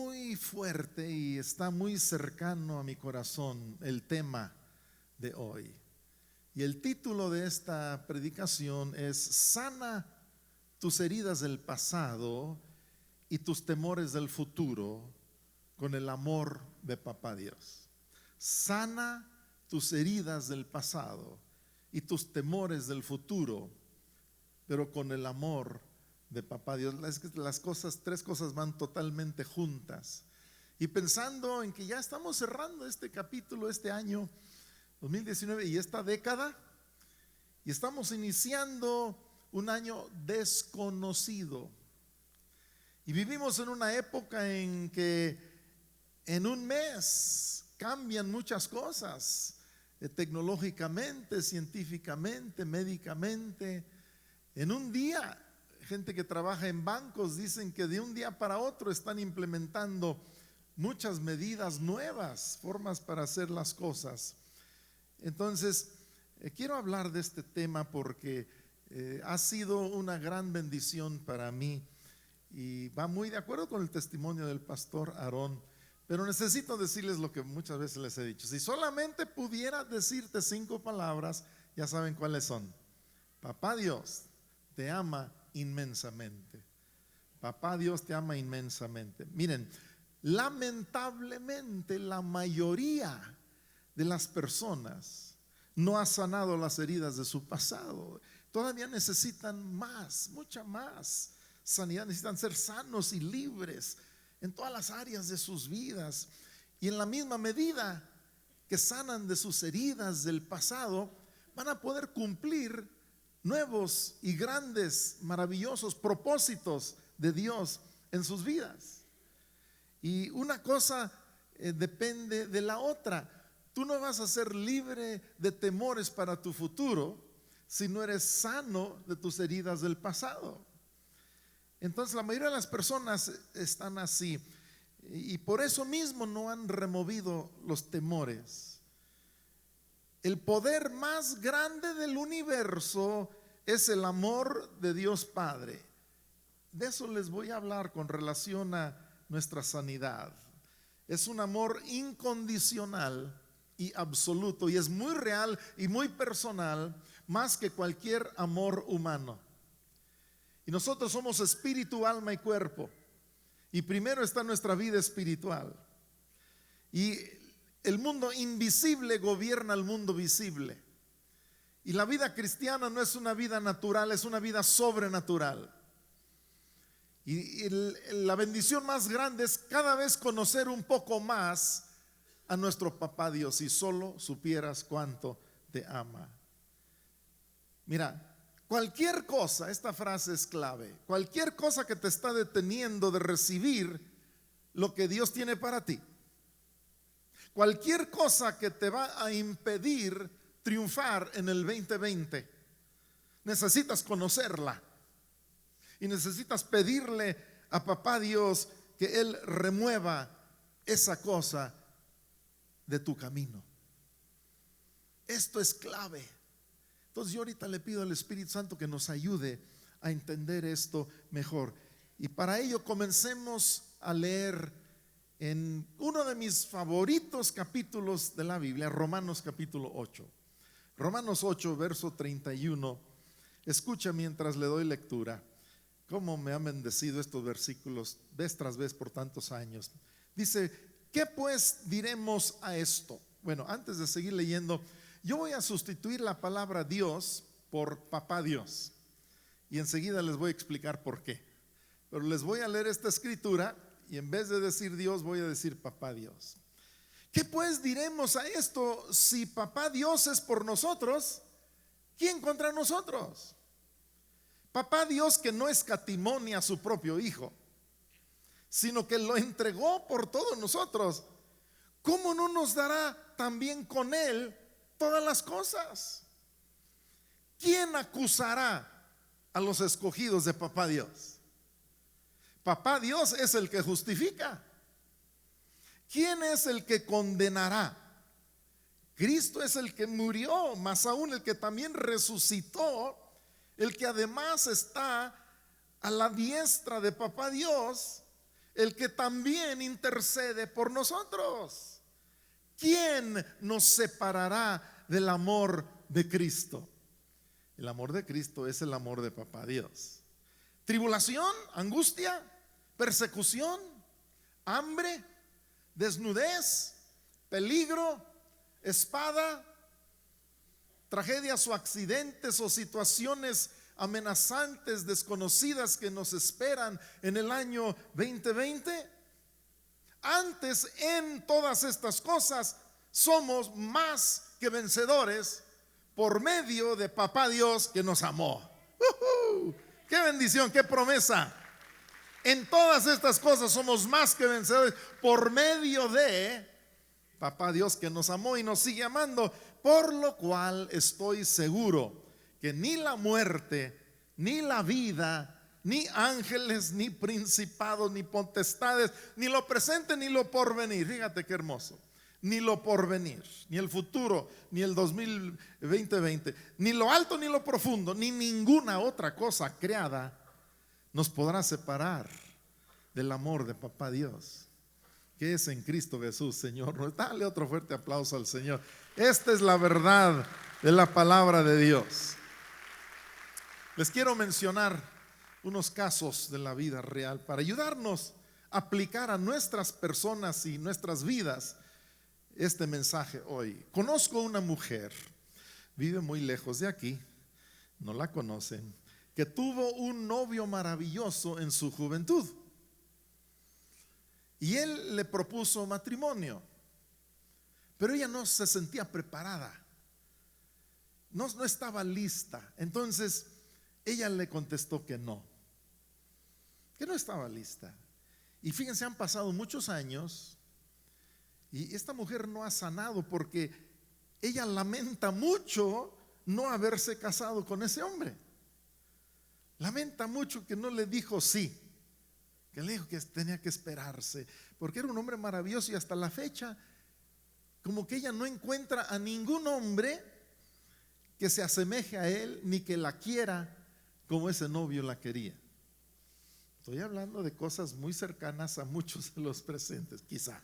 muy fuerte y está muy cercano a mi corazón el tema de hoy. Y el título de esta predicación es Sana tus heridas del pasado y tus temores del futuro con el amor de Papá Dios. Sana tus heridas del pasado y tus temores del futuro, pero con el amor de Papá Dios. Las cosas, tres cosas van totalmente juntas. Y pensando en que ya estamos cerrando este capítulo, este año 2019 y esta década, y estamos iniciando un año desconocido. Y vivimos en una época en que en un mes cambian muchas cosas, tecnológicamente, científicamente, médicamente. En un día, gente que trabaja en bancos dicen que de un día para otro están implementando muchas medidas nuevas, formas para hacer las cosas. Entonces, quiero hablar de este tema porque ha sido una gran bendición para mí y va muy de acuerdo con el testimonio del pastor Aarón. Pero necesito decirles lo que muchas veces les he dicho. Si solamente pudiera decirte 5 palabras, ya saben cuáles son. Papá Dios te ama inmensamente. Papá Dios te ama inmensamente. Miren, lamentablemente la mayoría de las personas no ha sanado las heridas de su pasado. Todavía necesitan más, mucha más sanidad. Necesitan ser sanos y libres en todas las áreas de sus vidas. Y en la misma medida que sanan de sus heridas del pasado, van a poder cumplir nuevos y grandes, maravillosos propósitos de Dios en sus vidas. Y una cosa depende de la otra. Tú no vas a ser libre de temores para tu futuro si no eres sano de tus heridas del pasado. Entonces la mayoría de las personas están así y por eso mismo no han removido los temores. El poder más grande del universo es el amor de Dios Padre. De eso les voy a hablar con relación a nuestra sanidad. Es un amor incondicional y absoluto y es muy real y muy personal, más que cualquier amor humano. Y nosotros somos espíritu, alma y cuerpo, y primero está nuestra vida espiritual. Y el mundo invisible gobierna el mundo visible. Y la vida cristiana no es una vida natural, es una vida sobrenatural. Y la bendición más grande es cada vez conocer un poco más a nuestro Papá Dios. Si solo supieras cuánto te ama. Mira, cualquier cosa, esta frase es clave, cualquier cosa que te está deteniendo de recibir lo que Dios tiene para ti, cualquier cosa que te va a impedir triunfar en el 2020, necesitas conocerla y necesitas pedirle a Papá Dios que Él remueva esa cosa de tu camino. Esto es clave. Entonces yo ahorita le pido al Espíritu Santo que nos ayude a entender esto mejor. Y para ello comencemos a leer en uno de mis favoritos capítulos de la Biblia, Romanos capítulo 8. Romanos 8, verso 31. Escucha mientras le doy lectura. Cómo me han bendecido estos versículos vez tras vez por tantos años. Dice, ¿qué pues diremos a esto? Bueno, antes de seguir leyendo, yo voy a sustituir la palabra Dios por Papá Dios y enseguida les voy a explicar por qué. Pero les voy a leer esta escritura y en vez de decir Dios voy a decir Papá Dios. ¿Qué pues diremos a esto? Si Papá Dios es por nosotros, ¿quién contra nosotros? Papá Dios que no escatimó ni a su propio Hijo, sino que lo entregó por todos nosotros, ¿cómo no nos dará también con Él todas las cosas? ¿Quién acusará a los escogidos de Papá Dios? Papá Dios es el que justifica. ¿Quién es el que condenará? Cristo es el que murió, más aún el que también resucitó, el que además está a la diestra de Papá Dios, el que también intercede por nosotros. ¿Quién nos separará del amor de Cristo? El amor de Cristo es el amor de Papá Dios. Tribulación, angustia, persecución, hambre, desnudez, peligro, espada, tragedias o accidentes o situaciones amenazantes, desconocidas que nos esperan en el año 2020. Antes, en todas estas cosas, somos más que vencedores por medio de Papá Dios que nos amó. ¡Qué bendición, qué promesa! En todas estas cosas somos más que vencedores por medio de Papá Dios que nos amó y nos sigue amando, por lo cual estoy seguro que ni la muerte, ni la vida, ni ángeles, ni principados, ni potestades, ni lo presente, ni lo porvenir. Fíjate qué hermoso. Ni lo porvenir, ni el futuro, ni el 2020, ni lo alto, ni lo profundo, ni ninguna otra cosa creada nos podrá separar del amor de Papá Dios, que es en Cristo Jesús, Señor. Dale otro fuerte aplauso al Señor. Esta es la verdad de la palabra de Dios. Les quiero mencionar unos casos de la vida real para ayudarnos a aplicar a nuestras personas y nuestras vidas este mensaje hoy. Conozco una mujer, vive muy lejos de aquí, no la conocen, que tuvo un novio maravilloso en su juventud. Y él le propuso matrimonio, pero ella no se sentía preparada, no estaba lista. Entonces ella le contestó que no estaba lista. Y fíjense, han pasado muchos años y esta mujer no ha sanado, porque ella lamenta mucho no haberse casado con ese hombre. Lamenta mucho que no le dijo sí, que le dijo que tenía que esperarse, porque era un hombre maravilloso, y hasta la fecha como que ella no encuentra a ningún hombre que se asemeje a él, ni que la quiera como ese novio la quería. Estoy hablando de cosas muy cercanas a muchos de los presentes, quizá.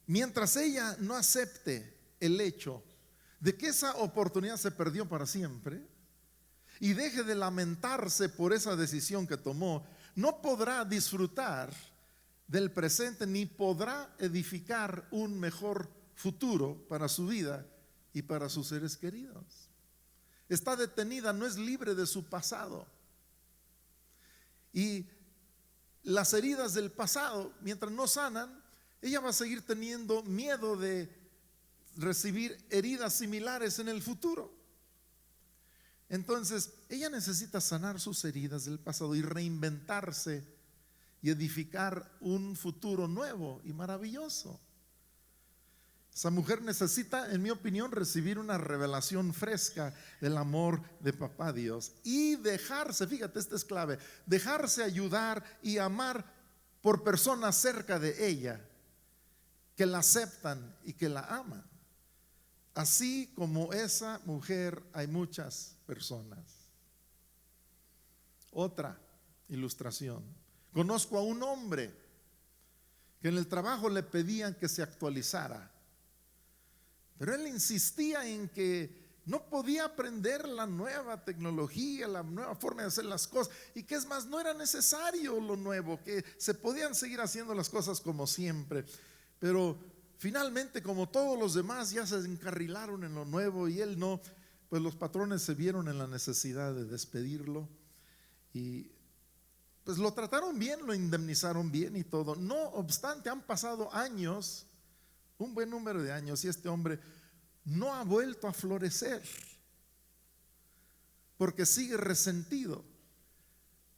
Mientras ella no acepte el hecho de que esa oportunidad se perdió para siempre y deje de lamentarse por esa decisión que tomó, no podrá disfrutar del presente, ni podrá edificar un mejor futuro para su vida y para sus seres queridos. Está detenida, no es libre de su pasado. Y las heridas del pasado, mientras no sanan, ella va a seguir teniendo miedo de recibir heridas similares en el futuro. Entonces, ella necesita sanar sus heridas del pasado y reinventarse y edificar un futuro nuevo y maravilloso. Esa mujer necesita, en mi opinión, recibir una revelación fresca del amor de Papá Dios y dejarse, fíjate, esta es clave, dejarse ayudar y amar por personas cerca de ella que la aceptan y que la aman. Así como esa mujer, hay muchas personas. Otra ilustración: conozco a un hombre que en el trabajo le pedían que se actualizara, pero él insistía en que no podía aprender la nueva tecnología, la nueva forma de hacer las cosas, y que es más, no era necesario lo nuevo, que se podían seguir haciendo las cosas como siempre. Pero finalmente, como todos los demás ya se encarrilaron en lo nuevo y él no, pues los patrones se vieron en la necesidad de despedirlo, y pues lo trataron bien, lo indemnizaron bien y todo. No obstante, han pasado años, un buen número de años, y este hombre no ha vuelto a florecer, porque sigue resentido,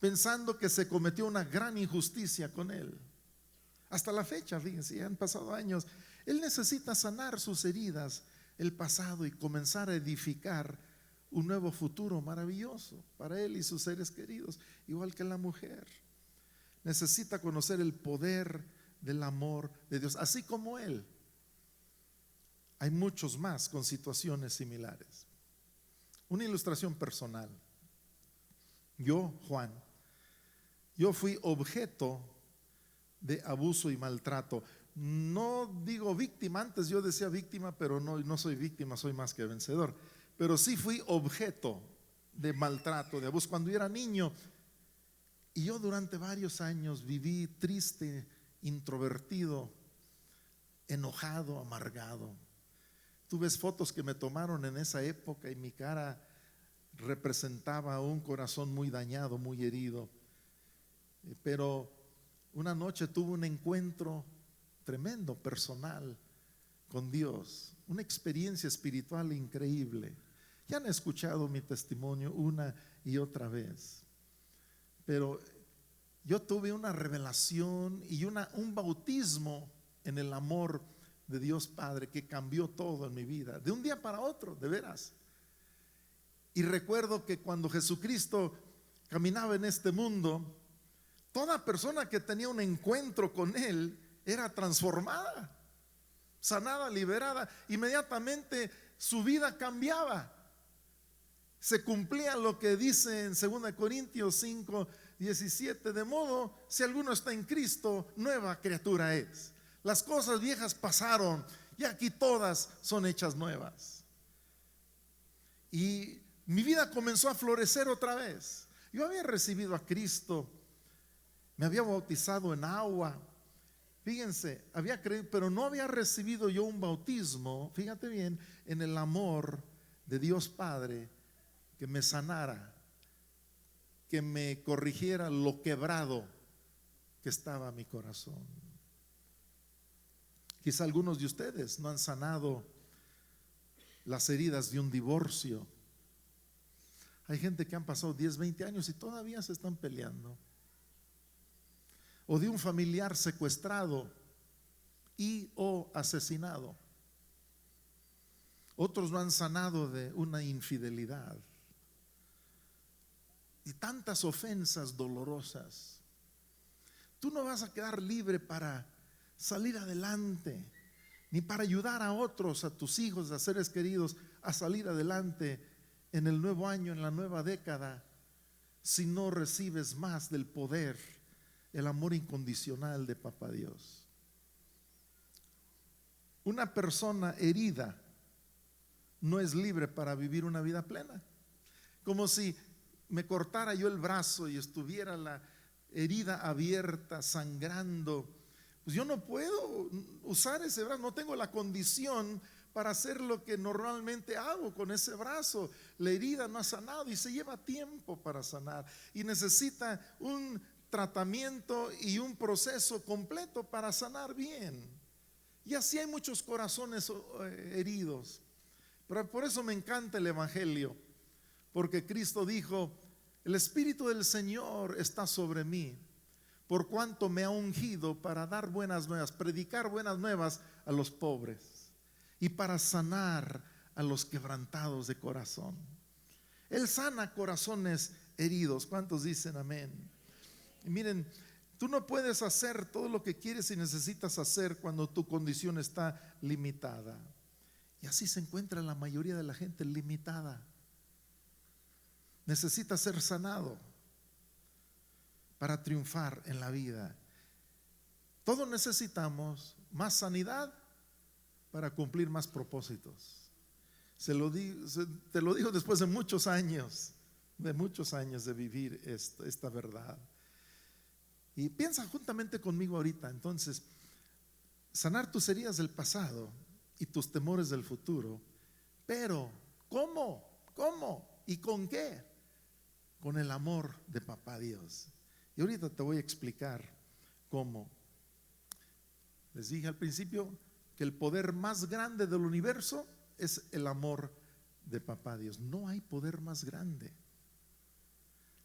pensando que se cometió una gran injusticia con él. Hasta la fecha, fíjense, han pasado años. Él necesita sanar sus heridas, el pasado, y comenzar a edificar un nuevo futuro maravilloso para él y sus seres queridos. Igual que la mujer, necesita conocer el poder del amor de Dios, así como él. Hay muchos más con situaciones similares. Una ilustración personal: yo, Juan, yo fui objeto de abuso y maltrato. No digo víctima, antes yo decía víctima, pero no soy víctima, soy más que vencedor. Pero sí fui objeto de maltrato, de abuso, cuando yo era niño. Y yo durante varios años viví triste, introvertido, enojado, amargado. Tú ves fotos que me tomaron en esa época y mi cara representaba un corazón muy dañado, muy herido. Pero una noche tuve un encuentro tremendo, personal, con Dios, una experiencia espiritual increíble. Ya han escuchado mi testimonio una y otra vez, pero yo tuve una revelación y un bautismo en el amor de Dios Padre que cambió todo en mi vida, de un día para otro, de veras. Y recuerdo que cuando Jesucristo caminaba en este mundo, toda persona que tenía un encuentro con Él era transformada, sanada, liberada. Inmediatamente su vida cambiaba. Se cumplía lo que dice en 2 Corintios 5:17, de modo, si alguno está en Cristo, nueva criatura es. Las cosas viejas pasaron y aquí todas son hechas nuevas. Y mi vida comenzó a florecer otra vez. Yo había recibido a Cristo, me había bautizado en agua. Fíjense, había creído, pero no había recibido yo un bautismo, fíjate bien, en el amor de Dios Padre, que me sanara, que me corrigiera lo quebrado que estaba mi corazón. Quizá algunos de ustedes no han sanado las heridas de un divorcio. Hay gente que han pasado 10, 20 años y todavía se están peleando. O de un familiar secuestrado y o asesinado. Otros no han sanado de una infidelidad y tantas ofensas dolorosas. Tú no vas a quedar libre para salir adelante, ni para ayudar a otros, a tus hijos, a seres queridos, a salir adelante en el nuevo año, en la nueva década, si no recibes más del poder, el amor incondicional de Papá Dios. Una persona herida no es libre para vivir una vida plena. Como si me cortara yo el brazo y estuviera la herida abierta, sangrando. Pues yo no puedo usar ese brazo, no tengo la condición para hacer lo que normalmente hago con ese brazo. La herida no ha sanado y se lleva tiempo para sanar y necesita un tratamiento y un proceso completo para sanar bien. Y así hay muchos corazones heridos. Pero por eso me encanta el Evangelio, porque Cristo dijo: el Espíritu del Señor está sobre mí, por cuanto me ha ungido para dar buenas nuevas, predicar buenas nuevas a los pobres y para sanar a los quebrantados de corazón. Él sana corazones heridos. ¿Cuántos dicen amén? Y miren, tú no puedes hacer todo lo que quieres y necesitas hacer cuando tu condición está limitada. Y así se encuentra la mayoría de la gente, limitada. Necesita ser sanado para triunfar en la vida. Todos necesitamos más sanidad para cumplir más propósitos. Te lo digo después de muchos años de vivir esta verdad. Y piensa juntamente conmigo ahorita. Entonces, sanar tus heridas del pasado y tus temores del futuro. Pero, ¿cómo? ¿Y con qué? Con el amor de Papá Dios. Y ahorita te voy a explicar cómo. Les dije al principio que el poder más grande del universo es el amor de Papá Dios. No hay poder más grande.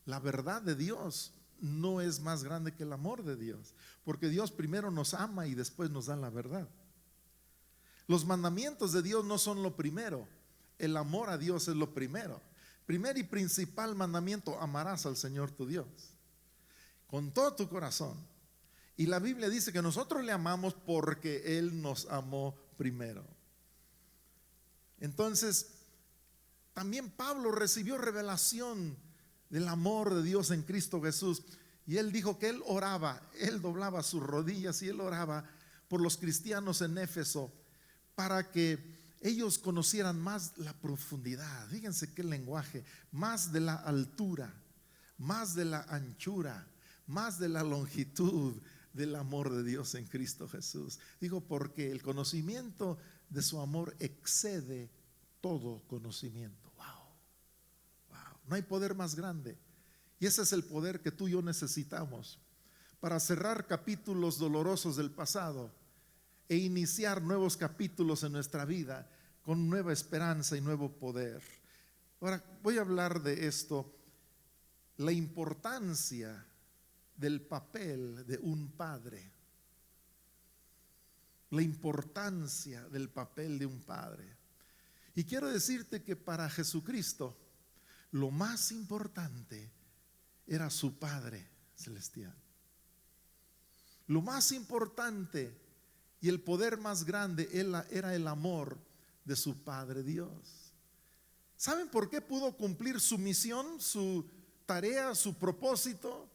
La verdad de Dios no es más grande que el amor de Dios, porque Dios primero nos ama y después nos da la verdad. Los mandamientos de Dios no son lo primero, el amor a Dios es lo primero. Primer y principal mandamiento: amarás al Señor tu Dios con todo tu corazón. Y la Biblia dice que nosotros le amamos porque Él nos amó primero. Entonces, también Pablo recibió revelación del amor de Dios en Cristo Jesús. Y él dijo que él oraba, él doblaba sus rodillas y él oraba por los cristianos en Éfeso para que ellos conocieran más la profundidad. Fíjense qué lenguaje, más de la altura, más de la anchura, más de la longitud del amor de Dios en Cristo Jesús. Digo, porque el conocimiento de su amor excede todo conocimiento. Wow, wow. No hay poder más grande. Y ese es el poder que tú y yo necesitamos para cerrar capítulos dolorosos del pasado e iniciar nuevos capítulos en nuestra vida con nueva esperanza y nuevo poder. Ahora voy a hablar de esto, la importancia del papel de un padre. La importancia del papel de un padre. Y quiero decirte que para Jesucristo lo más importante era su Padre celestial. Lo más importante y el poder más grande era el amor de su Padre Dios. ¿Saben por qué pudo cumplir su misión, su tarea, su propósito?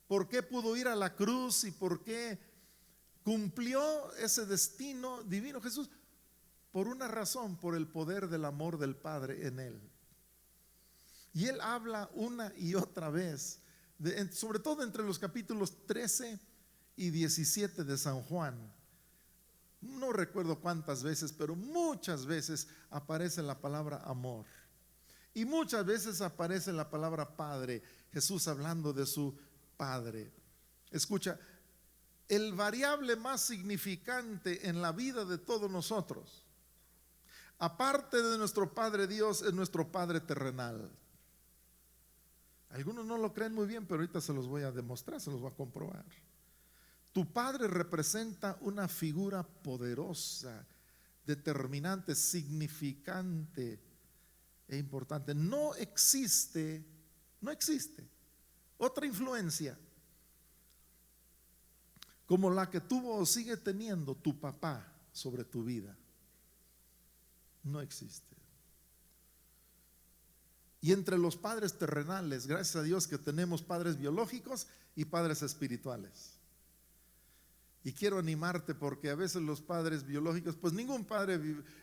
¿Por qué pudo ir a la cruz y por qué cumplió ese destino divino Jesús? Por una razón, por el poder del amor del Padre en él. Y él habla una y otra vez, sobre todo entre los capítulos 13 y 17 de San Juan. No recuerdo cuántas veces, pero muchas veces aparece la palabra amor. Y muchas veces aparece la palabra Padre, Jesús hablando de su Padre. Escucha, el variable más significante en la vida de todos nosotros, aparte de nuestro Padre Dios, es nuestro Padre terrenal. Algunos no lo creen muy bien, pero ahorita se los voy a demostrar, se los voy a comprobar. Tu Padre representa una figura poderosa, determinante, significante e importante. No existe otra influencia como la que tuvo o sigue teniendo tu papá sobre tu vida. No existe. Y entre los padres terrenales, gracias a Dios que tenemos padres biológicos y padres espirituales. Y quiero animarte porque a veces los padres biológicos, pues ningún padre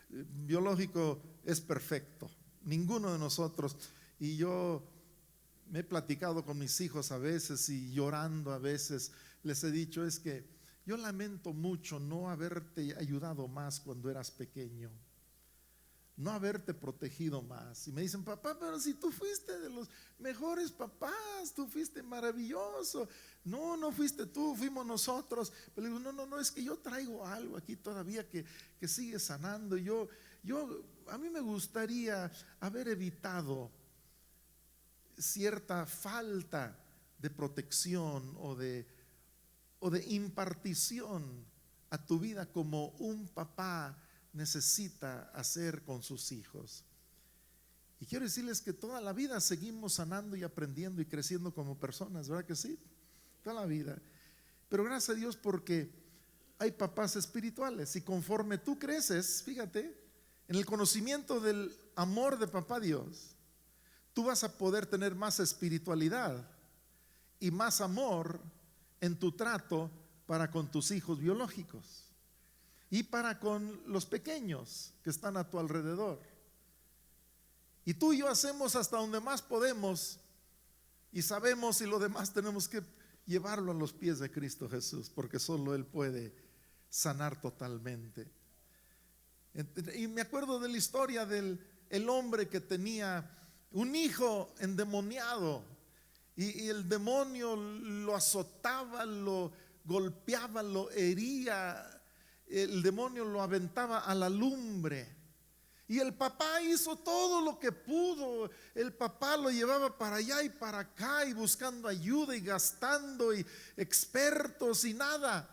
biológico es perfecto, ninguno de nosotros. Y yo me he platicado con mis hijos a veces y llorando a veces les he dicho, es que yo lamento mucho no haberte ayudado más cuando eras pequeño, no haberte protegido más. Y me dicen, papá, pero si tú fuiste de los mejores papás, tú fuiste maravilloso. No, no fuiste tú, fuimos nosotros. Pero le digo, no, es que yo traigo algo aquí todavía que sigue sanando. A mí me gustaría haber evitado cierta falta de protección o de impartición a tu vida como un papá necesita hacer con sus hijos. Y quiero decirles que toda la vida seguimos sanando y aprendiendo y creciendo como personas, ¿verdad que sí? Toda la vida. Pero gracias a Dios porque hay papás espirituales y conforme tú creces, fíjate, en el conocimiento del amor de papá Dios, tú vas a poder tener más espiritualidad y más amor en tu trato para con tus hijos biológicos y para con los pequeños que están a tu alrededor. Y tú y yo hacemos hasta donde más podemos y sabemos, y lo demás tenemos que llevarlo a los pies de Cristo Jesús, porque solo Él puede sanar totalmente. Y me acuerdo de la historia del hombre que tenía un hijo endemoniado y el demonio lo azotaba, lo golpeaba, lo hería. El demonio lo aventaba a la lumbre y el papá hizo todo lo que pudo. El papá lo llevaba para allá y para acá y buscando ayuda y gastando y expertos y nada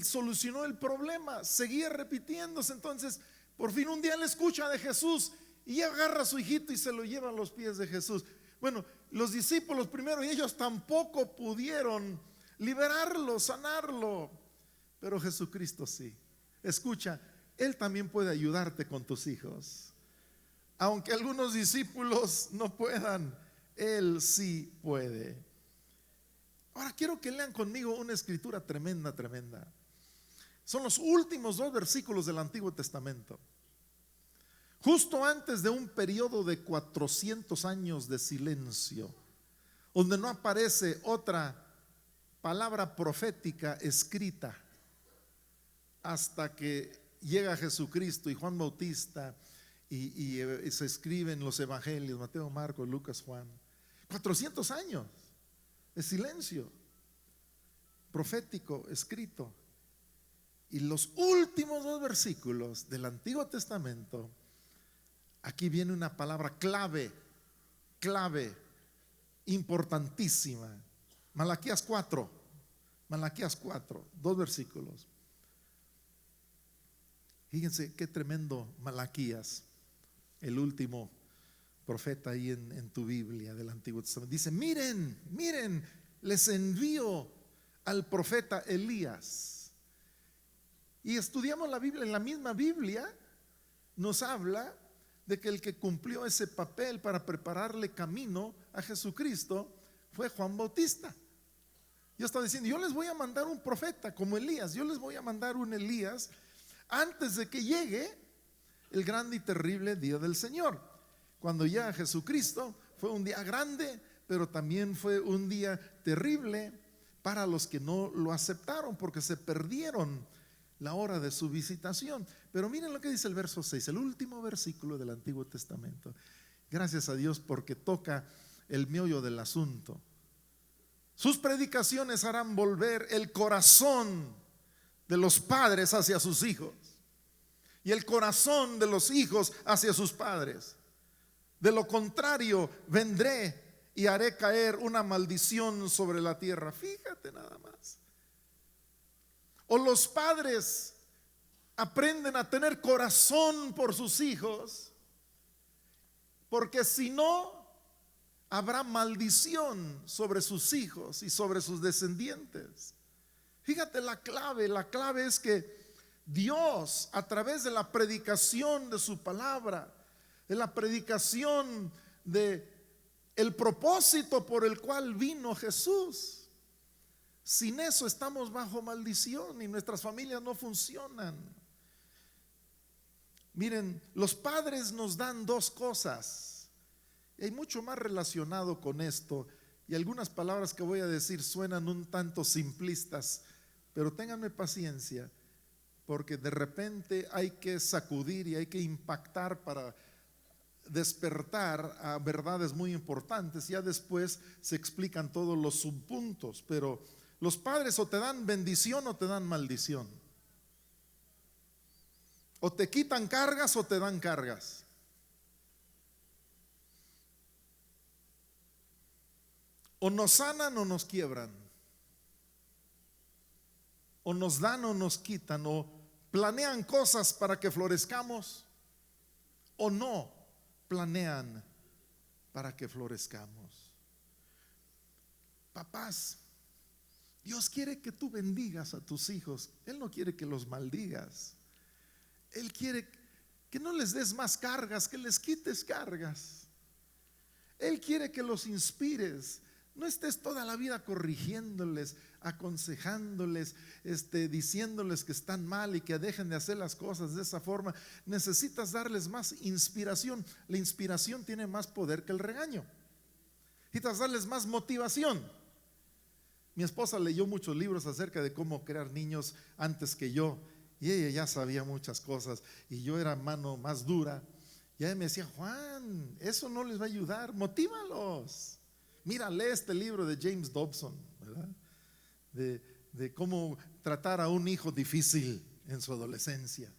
solucionó el problema, seguía repitiéndose. Entonces por fin un día le escucha de Jesús y agarra a su hijito y se lo lleva a los pies de Jesús. Bueno, los discípulos primero y ellos tampoco pudieron liberarlo, sanarlo. Pero Jesucristo sí. Escucha, Él también puede ayudarte con tus hijos. Aunque algunos discípulos no puedan, Él sí puede. Ahora quiero que lean conmigo una escritura tremenda, tremenda. Son los últimos 2 versículos del Antiguo Testamento. Justo antes de un periodo de 400 años de silencio, donde no aparece otra palabra profética escrita hasta que llega Jesucristo y Juan Bautista y se escriben los evangelios, Mateo, Marcos, Lucas, Juan. 400 años de silencio profético escrito. Y los últimos 2 versículos del Antiguo Testamento, aquí viene una palabra clave, importantísima. Malaquías 4, 2 versículos. Fíjense qué tremendo Malaquías, el último profeta ahí en tu Biblia del Antiguo Testamento. Dice: miren, les envío al profeta Elías. Y estudiamos la Biblia, en la misma Biblia nos habla de que el que cumplió ese papel para prepararle camino a Jesucristo fue Juan Bautista. Yo estaba diciendo, yo les voy a mandar un profeta como Elías, yo les voy a mandar un Elías antes de que llegue el grande y terrible día del Señor. Cuando llega Jesucristo fue un día grande, pero también fue un día terrible para los que no lo aceptaron, porque se perdieron la hora de su visitación. Pero miren lo que dice el verso 6, el último versículo del Antiguo Testamento. Gracias a Dios porque toca el meollo del asunto. Sus predicaciones harán volver el corazón de los padres hacia sus hijos y el corazón de los hijos hacia sus padres. De lo contrario, vendré y haré caer una maldición sobre la tierra. Fíjate nada más. O los padres aprenden a tener corazón por sus hijos, porque si no, habrá maldición sobre sus hijos y sobre sus descendientes. Fíjate la clave es que Dios, a través de la predicación de su palabra, de la predicación de el propósito por el cual vino Jesús, sin eso estamos bajo maldición y nuestras familias no funcionan. Miren, los padres nos dan 2 cosas. Y hay mucho más relacionado con esto. Y algunas palabras que voy a decir suenan un tanto simplistas, pero ténganme paciencia, porque de repente hay que sacudir y hay que impactar para despertar a verdades muy importantes. Ya después se explican todos los subpuntos, pero los padres o te dan bendición o te dan maldición. O te quitan cargas o te dan cargas. O nos sanan o nos quiebran. O nos dan o nos quitan. O planean cosas para que florezcamos o no planean para que florezcamos. Papás, Dios quiere que tú bendigas a tus hijos. Él no quiere que los maldigas. Él quiere que no les des más cargas, que les quites cargas. Él quiere que los inspires. No estés toda la vida corrigiéndoles, aconsejándoles, diciéndoles que están mal y que dejen de hacer las cosas de esa forma. Necesitas darles más inspiración. La inspiración tiene más poder que el regaño. Necesitas darles más motivación. Mi esposa leyó muchos libros acerca de cómo crear niños antes que yo, y ella ya sabía muchas cosas y yo era mano más dura. Y ella me decía: Juan, eso no les va a ayudar, motívalos. Mira, lee este libro de James Dobson, ¿verdad? De cómo tratar a un hijo difícil en su adolescencia.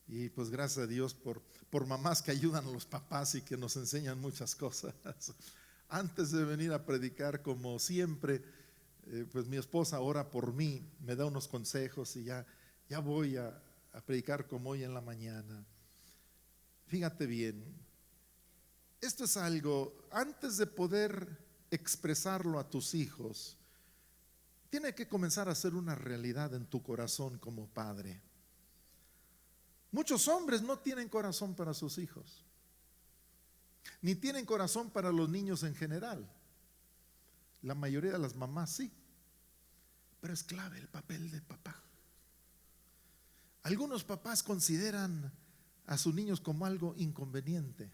Y pues gracias a Dios por mamás que ayudan a los papás y que nos enseñan muchas cosas. Antes de venir a predicar, como siempre, pues mi esposa ora por mí, me da unos consejos y ya voy a predicar como hoy en la mañana. Fíjate bien, esto es algo, antes de poder expresarlo a tus hijos, tiene que comenzar a ser una realidad en tu corazón como padre. Muchos hombres no tienen corazón para sus hijos, ni tienen corazón para los niños en general. La mayoría de las mamás sí, pero es clave el papel de papá. Algunos papás consideran a sus niños como algo inconveniente,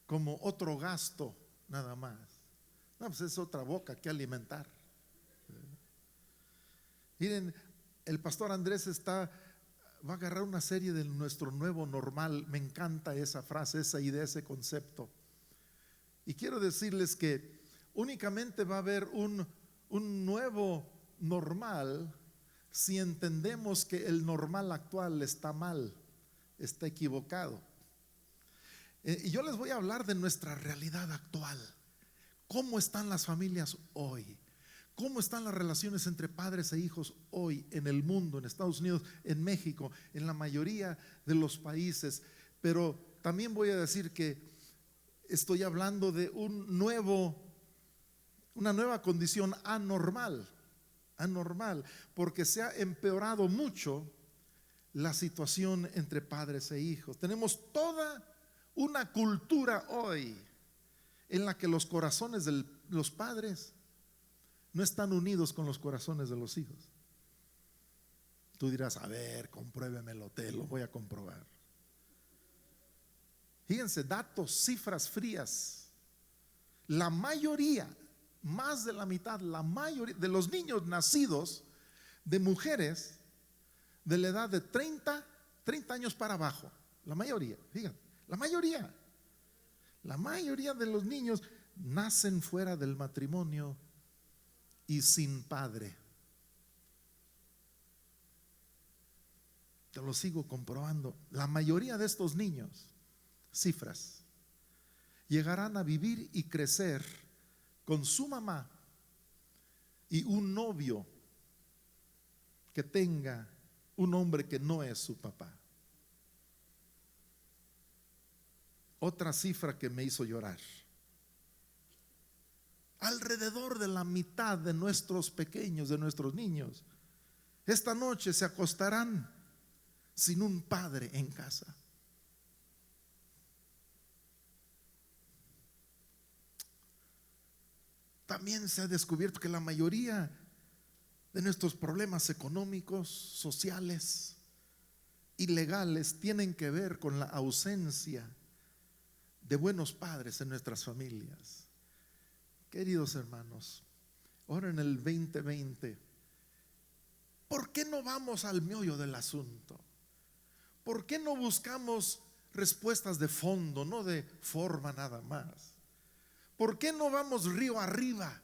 como otro gasto nada más. No, pues es otra boca que alimentar. Miren, el pastor Andrés va a agarrar una serie de nuestro nuevo normal. Me encanta esa frase, esa idea, ese concepto. Y quiero decirles que únicamente va a haber un nuevo normal si entendemos que el normal actual está mal, está equivocado. Y yo les voy a hablar de nuestra realidad actual. ¿Cómo están las familias hoy? ¿Cómo están las relaciones entre padres e hijos hoy en el mundo, en Estados Unidos, en México, en la mayoría de los países? Pero también voy a decir que estoy hablando de una nueva condición anormal, porque se ha empeorado mucho la situación entre padres e hijos. Tenemos toda una cultura hoy en la que los corazones de los padres no están unidos con los corazones de los hijos. Tú dirás, a ver, compruébemelo, te lo voy a comprobar. Fíjense, datos, cifras frías. La mayoría, más de la mitad, la mayoría de los niños nacidos de mujeres de la edad de 30 años para abajo, la mayoría, fíjense, la mayoría de los niños nacen fuera del matrimonio y sin padre. Te lo sigo comprobando. La mayoría de estos niños, cifras, llegarán a vivir y crecer con su mamá y un novio que tenga un hombre que no es su papá. Otra cifra que me hizo llorar. Alrededor de la mitad de nuestros pequeños, de nuestros niños, esta noche se acostarán sin un padre en casa. También se ha descubierto que la mayoría de nuestros problemas económicos, sociales y legales tienen que ver con la ausencia de buenos padres en nuestras familias. Queridos hermanos, ahora en el 2020, ¿por qué no vamos al meollo del asunto? ¿Por qué no buscamos respuestas de fondo, no de forma nada más? ¿Por qué no vamos río arriba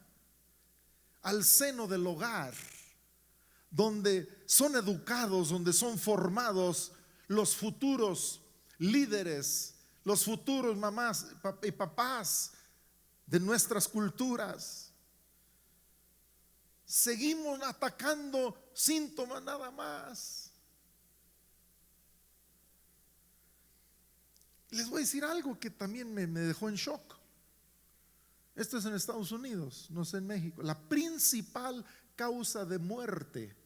al seno del hogar, donde son educados, donde son formados los futuros líderes, los futuros mamás y papás de nuestras culturas? Seguimos atacando síntomas nada más. Les voy a decir algo que también me dejó en shock. Esto es en Estados Unidos, no sé en México. La principal causa de muerte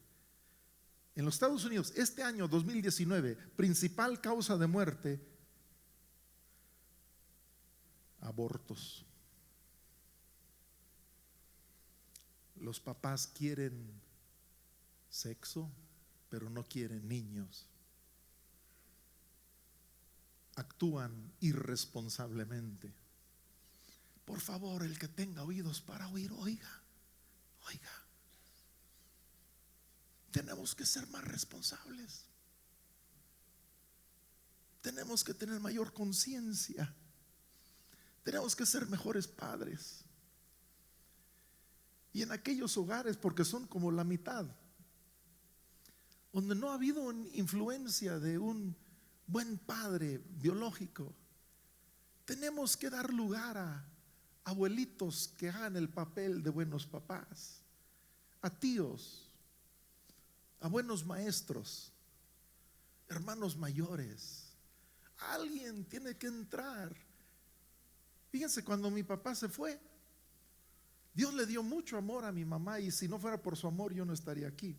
en los Estados Unidos este año 2019, principal causa de muerte, abortos. Los papás quieren sexo, pero no quieren niños. Actúan irresponsablemente. Por favor, el que tenga oídos para oír, oiga. Tenemos que ser más responsables. Tenemos que tener mayor conciencia. Tenemos que ser mejores padres. Y en aquellos hogares, porque son como la mitad, donde no ha habido influencia de un buen padre biológico, tenemos que dar lugar a abuelitos que hagan el papel de buenos papás, a tíos, a buenos maestros, hermanos mayores. Alguien tiene que entrar. Fíjense, cuando mi papá se fue, Dios le dio mucho amor a mi mamá, y si no fuera por su amor yo no estaría aquí.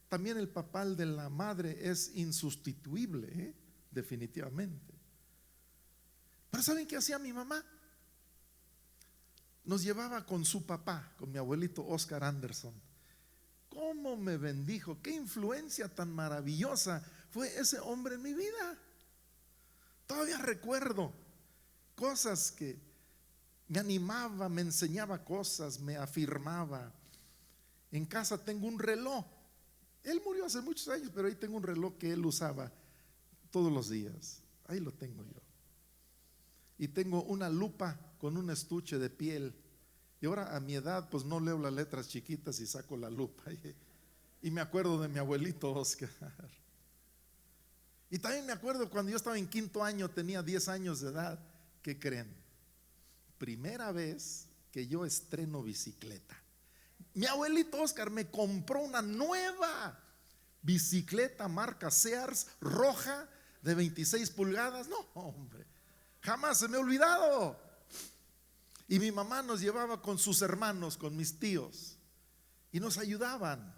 También el papel de la madre es insustituible, definitivamente. Pero ¿saben qué hacía mi mamá? nos llevaba con su papá, con mi abuelito Oscar Anderson. ¿Cómo me bendijo? ¿Qué influencia tan maravillosa fue ese hombre en mi vida? Todavía recuerdo cosas que me animaba, me enseñaba cosas, me afirmaba. En casa tengo un reloj. Él murió hace muchos años, pero ahí tengo un reloj que él usaba todos los días. Ahí lo tengo yo. Y tengo una lupa con un estuche de piel. Y ahora a mi edad pues no leo las letras chiquitas y saco la lupa. Y me acuerdo de mi abuelito Oscar. Y también me acuerdo cuando yo estaba en quinto año, tenía 10 años de edad. ¿Qué creen? Primera vez que yo estreno bicicleta. Mi abuelito Oscar me compró una nueva bicicleta marca Sears, roja, de 26 pulgadas. No, hombre, jamás se me ha olvidado. Y mi mamá nos llevaba con sus hermanos, con mis tíos, y nos ayudaban.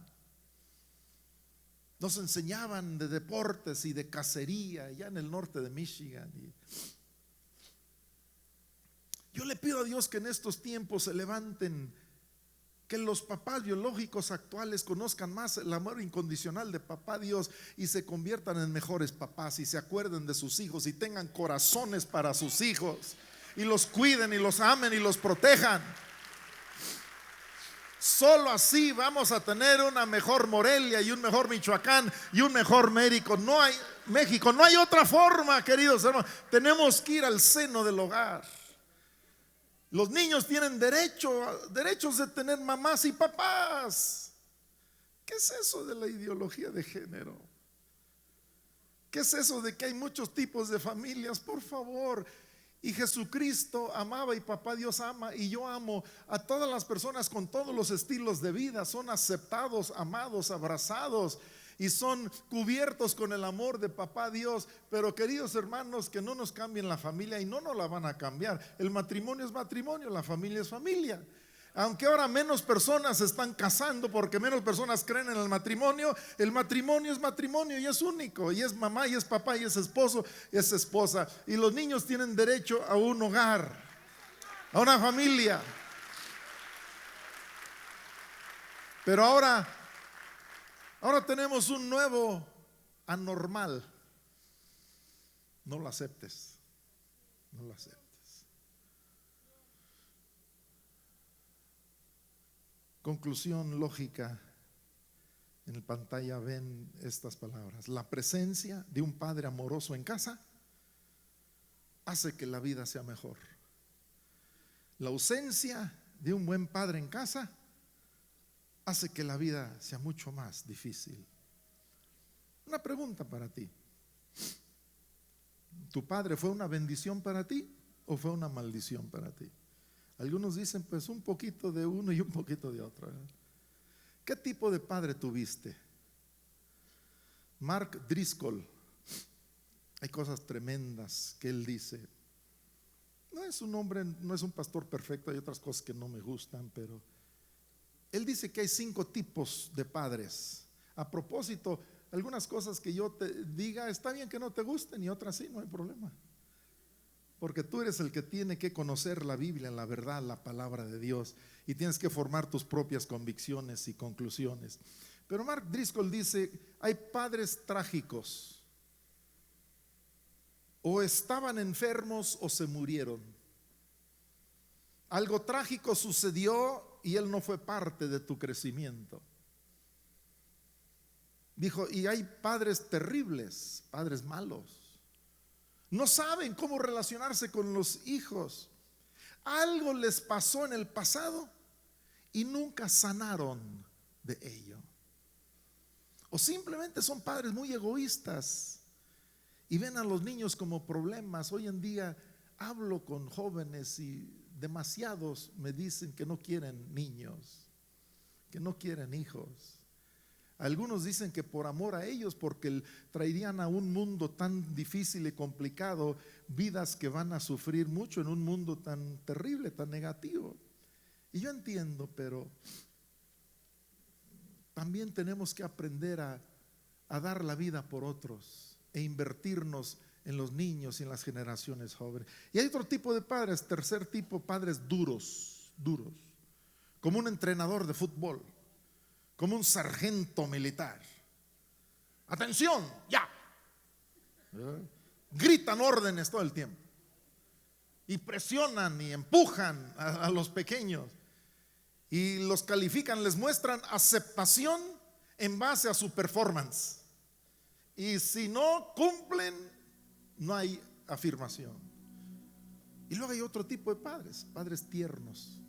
Nos enseñaban de deportes y de cacería allá en el norte de Michigan. Yo le pido a Dios que en estos tiempos se levanten, que los papás biológicos actuales conozcan más el amor incondicional de papá Dios y se conviertan en mejores papás y se acuerden de sus hijos y tengan corazones para sus hijos y los cuiden y los amen y los protejan. Solo así vamos a tener una mejor Morelia y un mejor Michoacán y un mejor México. No hay otra forma, queridos hermanos. Tenemos que ir al seno del hogar. Los niños tienen derechos de tener mamás y papás. ¿Qué es eso de la ideología de género? ¿Qué es eso de que hay muchos tipos de familias? Por favor. Y Jesucristo amaba y papá Dios ama y yo amo a todas las personas con todos los estilos de vida. Son aceptados, amados, abrazados y son cubiertos con el amor de papá Dios. Pero queridos hermanos, que no nos cambien la familia y no nos la van a cambiar. El matrimonio es matrimonio, la familia es familia. Aunque ahora menos personas se están casando porque menos personas creen en el matrimonio es matrimonio y es único. Y es mamá y es papá y es esposo y es esposa. Y los niños tienen derecho a un hogar, a una familia. Pero ahora tenemos un nuevo anormal. No lo aceptes. No lo aceptes. Conclusión lógica. En la pantalla ven estas palabras. La presencia de un padre amoroso en casa hace que la vida sea mejor. La ausencia de un buen padre en casa hace que la vida sea mucho más difícil. Una pregunta para ti. ¿Tu padre fue una bendición para ti o fue una maldición para ti? Algunos dicen pues un poquito de uno y un poquito de otro. ¿Qué tipo de padre tuviste? Mark Driscoll, hay cosas tremendas que él dice. No es un hombre, no es un pastor perfecto, hay otras cosas que no me gustan, pero él dice que hay 5 tipos de padres. A propósito, algunas cosas que yo te diga, está bien que no te gusten y otras sí, no hay problema. Porque tú eres el que tiene que conocer la Biblia, la verdad, la palabra de Dios, y tienes que formar tus propias convicciones y conclusiones. Pero Mark Driscoll dice, hay padres trágicos. O estaban enfermos o se murieron. Algo trágico sucedió y él no fue parte de tu crecimiento. Dijo, y hay padres terribles, padres malos. No saben cómo relacionarse con los hijos. Algo les pasó en el pasado y nunca sanaron de ello. O simplemente son padres muy egoístas y ven a los niños como problemas. Hoy en día hablo con jóvenes y demasiados me dicen que no quieren niños, que no quieren hijos. Algunos dicen que por amor a ellos, porque traerían a un mundo tan difícil y complicado vidas que van a sufrir mucho en un mundo tan terrible, tan negativo. Y yo entiendo, pero también tenemos que aprender a dar la vida por otros e invertirnos en los niños y en las generaciones jóvenes. Y hay otro tipo de padres, tercer tipo, padres duros. duros, como un entrenador de fútbol, como un sargento militar. Atención, ya. Gritan órdenes todo el tiempo y presionan y empujan a los pequeños y los califican, les muestran aceptación en base a su performance, y si no cumplen no hay afirmación. Y luego hay otro tipo de padres, padres tiernos,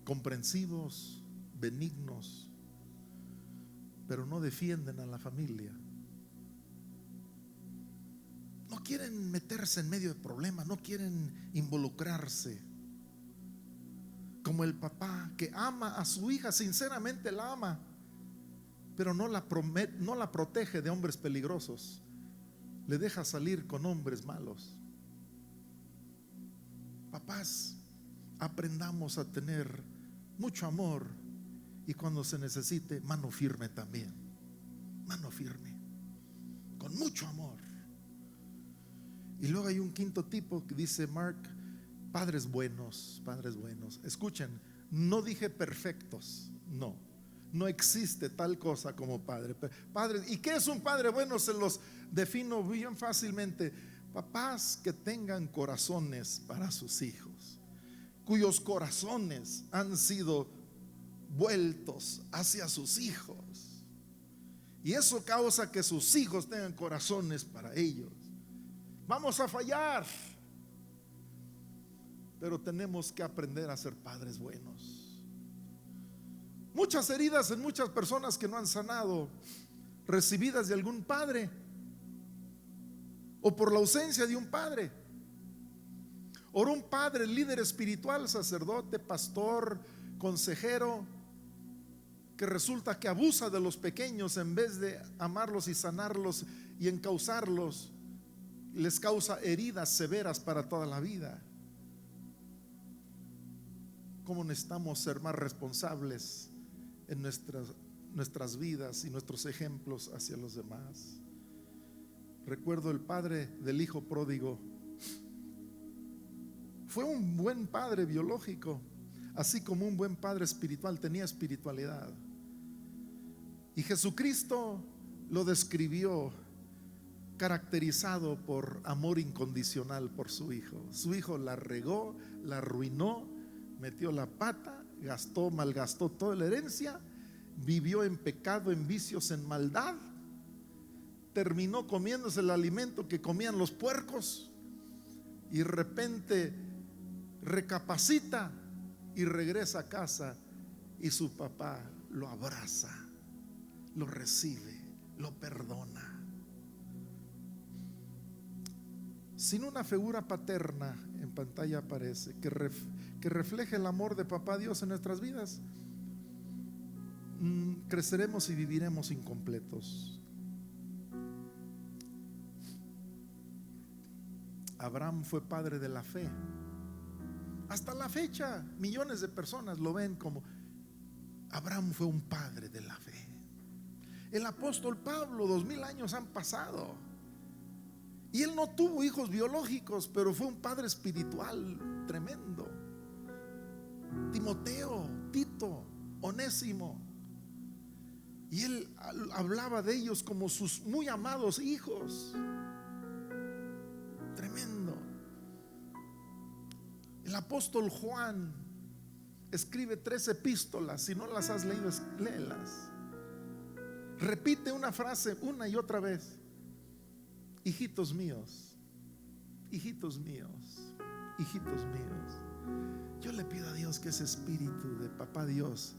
comprensivos, benignos, pero no defienden a la familia. No quieren meterse en medio de problemas, no quieren involucrarse. Como el papá que ama a su hija, sinceramente la ama, pero no la protege de hombres peligrosos, le deja salir con hombres malos. Papás, aprendamos a tener mucho amor, y cuando se necesite, mano firme también. Mano firme, con mucho amor. Y luego hay un quinto tipo que dice Mark: padres buenos, padres buenos. Escuchen, no dije perfectos, no existe tal cosa como padre. Padres, ¿y qué es un padre bueno? Se los defino bien fácilmente: papás que tengan corazones para sus hijos, cuyos corazones han sido vueltos hacia sus hijos, y eso causa que sus hijos tengan corazones para ellos. Vamos a fallar, pero tenemos que aprender a ser padres buenos. Muchas heridas en muchas personas que no han sanado, recibidas de algún padre o por la ausencia de un padre, o un padre, líder espiritual, sacerdote, pastor, consejero, que resulta que abusa de los pequeños en vez de amarlos y sanarlos y encauzarlos. Les causa heridas severas para toda la vida. ¿Cómo necesitamos ser más responsables en nuestras vidas y nuestros ejemplos hacia los demás? Recuerdo el padre del hijo pródigo. Fue un buen padre biológico, así como un buen padre espiritual, tenía espiritualidad. Y Jesucristo lo describió caracterizado por amor incondicional por su hijo. Su hijo la regó, la arruinó, metió la pata, malgastó toda la herencia, vivió en pecado, en vicios, en maldad, terminó comiéndose el alimento que comían los puercos, y de repente recapacita y regresa a casa, y su papá lo abraza, lo recibe, lo perdona. Sin una figura paterna, en pantalla aparece, que refleje el amor de papá Dios en nuestras vidas, creceremos y viviremos incompletos. Abraham fue padre de la fe. Hasta la fecha, millones de personas lo ven como Abraham fue un padre de la fe. El apóstol Pablo, 2000 años han pasado, y él no tuvo hijos biológicos, pero fue un padre espiritual tremendo. Timoteo, Tito, Onésimo, y él hablaba de ellos como sus muy amados hijos. Tremendo. El apóstol Juan escribe 3 epístolas. Si no las has leído, léelas. Repite una frase una y otra vez: hijitos míos, hijitos míos, hijitos míos. Yo le pido a Dios que ese espíritu de papá Dios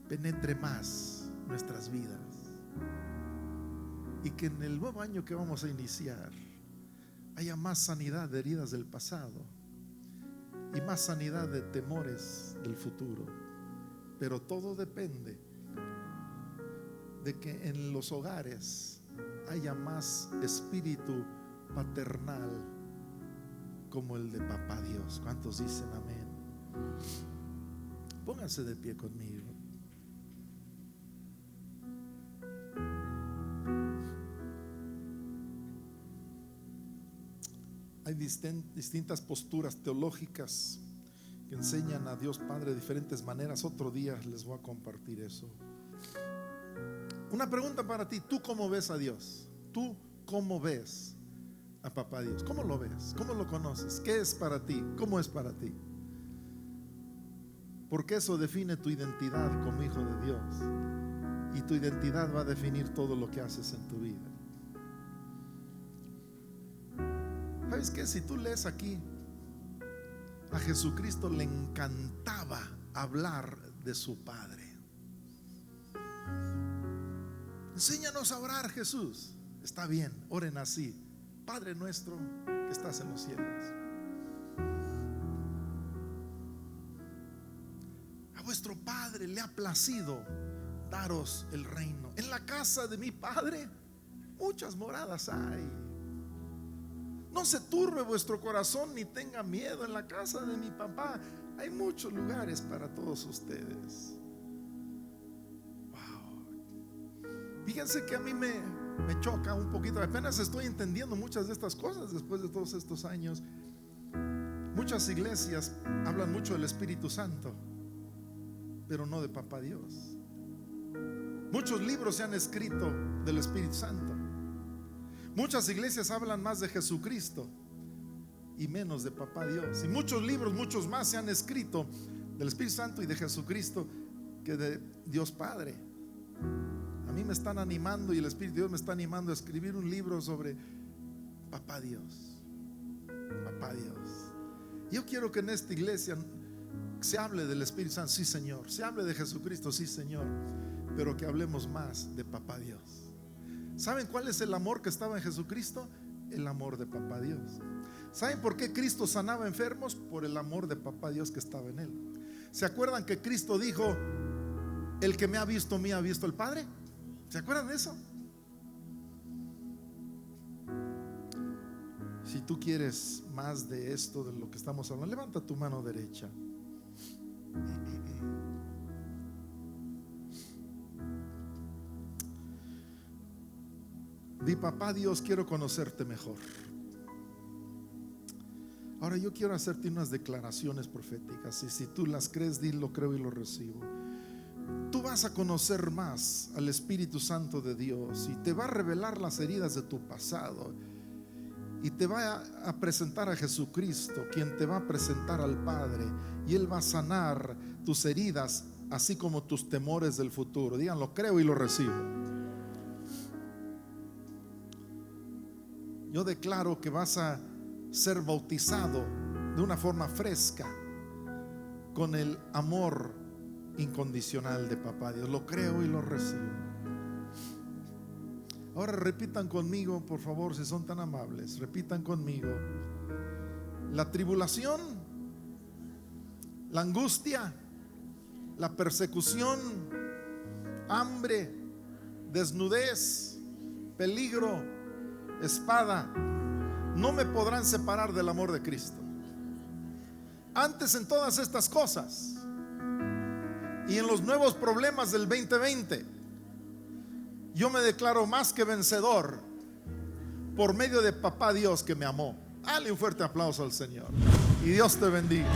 penetre más nuestras vidas, y que en el nuevo año que vamos a iniciar haya más sanidad de heridas del pasado y más sanidad de temores del futuro. Pero todo depende de que en los hogares haya más espíritu paternal como el de papá Dios. ¿Cuántos dicen amén? Pónganse de pie conmigo. Hay Hay distintas posturas teológicas que enseñan a Dios Padre de diferentes maneras. Otro día les voy a compartir eso. Una pregunta para ti: ¿tú cómo ves a Dios? ¿Tú cómo ves a Papá Dios? ¿Cómo lo ves? ¿Cómo lo conoces? ¿Qué es para ti? ¿Cómo es para ti? Porque eso define tu identidad como hijo de Dios, y tu identidad va a definir todo lo que haces en tu vida. ¿Sabes qué? Si tú lees aquí, a Jesucristo le encantaba hablar de su Padre. Enséñanos a orar, Jesús. Está bien, oren así: Padre nuestro que estás en los cielos. A vuestro Padre le ha placido daros el reino. En la casa de mi Padre muchas moradas hay. No se turbe vuestro corazón ni tenga miedo. En la casa de mi papá hay muchos lugares para todos ustedes. Wow. Fíjense que a mí me choca un poquito. Apenas estoy entendiendo muchas de estas cosas después de todos estos años. Muchas iglesias hablan mucho del Espíritu Santo, pero no de Papá Dios. Muchos libros se han escrito del Espíritu Santo. Muchas iglesias hablan más de Jesucristo y menos de Papá Dios. Y muchos libros, muchos más, se han escrito del Espíritu Santo y de Jesucristo que de Dios Padre. A mí me están animando, y el Espíritu de Dios me está animando a escribir un libro sobre Papá Dios. Papá Dios. Yo quiero que en esta iglesia se hable del Espíritu Santo, sí Señor. Se hable de Jesucristo, sí Señor. Pero que hablemos más de Papá Dios. ¿Saben cuál es el amor que estaba en Jesucristo? El amor de Papá Dios. ¿Saben por qué Cristo sanaba enfermos? Por el amor de Papá Dios que estaba en él. ¿Se acuerdan que Cristo dijo: el que me ha visto a mí ha visto al Padre? ¿Se acuerdan de eso? Si tú quieres más de esto, de lo que estamos hablando, levanta tu mano derecha. Di: Papá Dios, quiero conocerte mejor. Ahora yo quiero hacerte unas declaraciones proféticas, y si tú las crees, di: lo creo y lo recibo. Tú vas a conocer más al Espíritu Santo de Dios, y te va a revelar las heridas de tu pasado, y te va a presentar a Jesucristo, quien te va a presentar al Padre, y Él va a sanar tus heridas, así como tus temores del futuro. Digan: lo creo y lo recibo. Yo declaro que vas a ser bautizado de una forma fresca con el amor incondicional de Papá Dios. Lo creo y lo recibo. Ahora repitan conmigo, por favor, si son tan amables. Repitan conmigo: la tribulación, la angustia, la persecución, hambre, desnudez, peligro, espada, no me podrán separar del amor de Cristo. Antes, en todas estas cosas y en los nuevos problemas del 2020, yo me declaro más que vencedor por medio de Papá Dios que me amó. Dale un fuerte aplauso al Señor y Dios te bendiga.